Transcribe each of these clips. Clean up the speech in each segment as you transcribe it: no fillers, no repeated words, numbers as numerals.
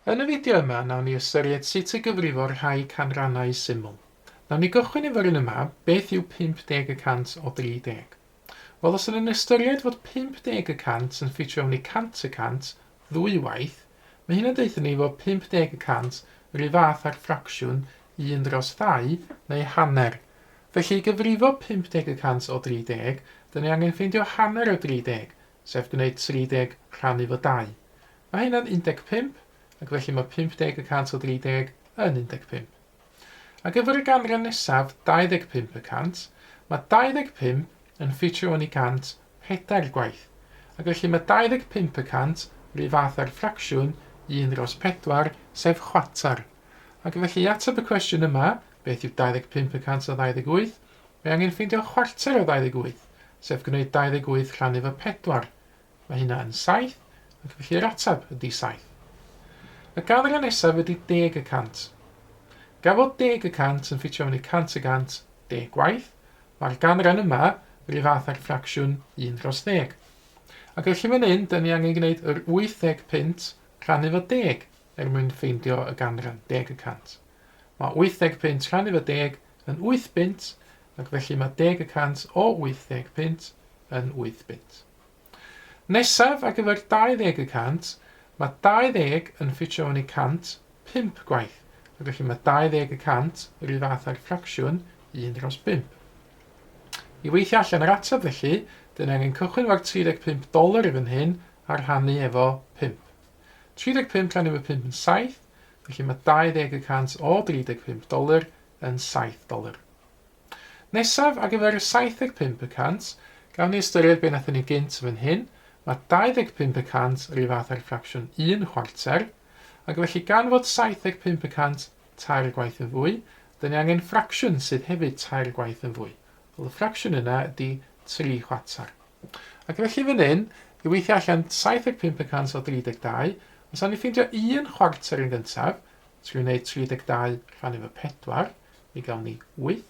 Yn y fideo yma, nawn ni ystyried sut y gyfrifo rhai canrannau Syml. Nawn ni gychwyn efo'r un yma, beth yw 50% o 30? Wel, os yn ystyried fod 50% yn ffitio mewn i 100% ddwy waith, mae hyn yn deud ni fod 50% rhy fath â'r ffracsiwn 1/2 neu hanner. Felly, gyfrifo 50% o 30, dyn ni angen ffeindio hanner o 30, sef gwneud 30 rhannu fo 2. Mae hynna'n 15, ac felly mae 50% o 30 yn 15. Ac efo'r ganran nesaf 25%, mae 25 yn ffitio yn 100 4 gwaith. Ac felly mae 25% rhy fath â'r ffracsiwn 1/4, sef chwarter. Ac felly ateb y cwestiwn yma, beth yw 25% o 28, mae angen ffeindio chwarter o 28, sef gwneud 28 rhannu fo 4. Mae hynna yn 7, ac felly'r ateb ydy 7. Y ganran nesaf ydy 10%. Gafod 10% yn ffitio mewn i 100% 10 gwaith, mae'r ganran yma rhy fath â'r ffracsiwn 1/10. Ac felly fan hyn, dyn ni angen gwneud yr 80 pint rhannu fo 10 mwyn ffeindio y ganran 10%. Mae 80 pint rhannu fo 10 yn 8 pint, ac felly mae 10% o 80 pint yn 8 pint. Nesaf, ac efo'r 20%, mae 20 yn ffitio mewn i 100 5 gwaith, ac felly mae 20% rhy fath â'r ffracsiwn 1/5. I weithio allan yr ateb felly, dyn ni angen cychwyn efo'r $35 i fan hyn a rhannu efo 5. 35 rhannu efo 5 yn 7, felly mae 20% o $35 yn $7. Nesaf, ac efo'r 75%, gawn ni ystyried be wnaethon ni gynt fan hyn, mae 25% rhy fath â'r ffracsiwn 1/4, ac felly gan fod 75% 3 gwaith yn fwy, dyn ni angen ffracsiwn sydd hefyd 3 gwaith yn fwy. Wel, y ffracsiwn yna ydy 3/4. Ac felly fan hyn, i weithio allan 75% o 32, os awn ni ffeindio 1/4 yn gyntaf, trwy wneud 32 rhannu efo 4, mi gawn ni 8.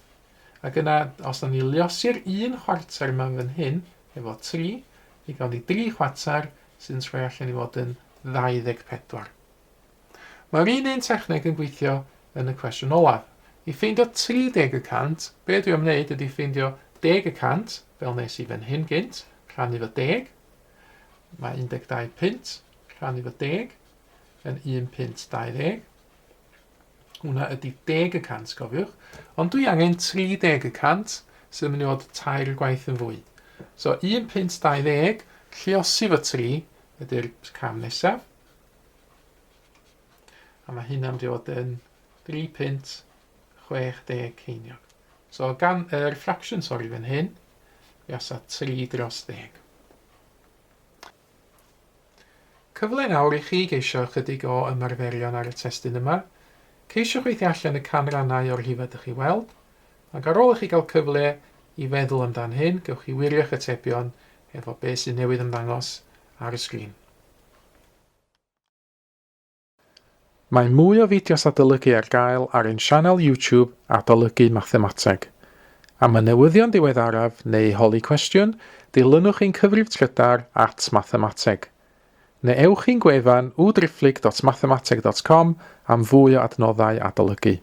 Ac yna, os awn ni liosi'r 1/4 yma fan hyn, efo 3, mi gawn ni 3/4 sy'n troi allan i fod yn 24. Mae'r un techneg yn gweithio yn y cwestiwn olaf. I ffeindio 30%, be dwi am wneud ydy ffeindio 10%, fel nes i fan hyn gynt, rhannu fo 10. Mae 12 pint, rhannu fo 10, yn 1 pint 20. Hwna ydy 10%, cofiwch. Ond dwi angen 30%, sy'n mynd i fod 3 gwaith yn fwy. So 1 pint 20, lliosi fo 3, ydy'r cam nesaf. A mae hynna'n mynd i fod yn 3 pint 60 ceiniog. So gan yr ffracsiwn, fan hyn, fi asa 3/10. Cyfle nawr i chi geisio chydig o ymarferion ar y testyn yma. Ceisiwch weithio allan y canrannau o'r rhif ydych chi weld, ac ar ôl i chi gael cyfle i feddwl amdan hyn, gewch chi wirio'ch atebion efo beth sy'n newydd ymddangos ar y sgrin. Mae mwy o fideos adolygu ar gael ar ein sianel YouTube Adolygu Mathemateg. Am y newyddion diweddaraf neu holi cwestiwn, dilynwch ein cyfrif trydar @Mathemateg. Neu ewch i'n gwefan www.mathemateg.com am fwy o adnoddau adolygu.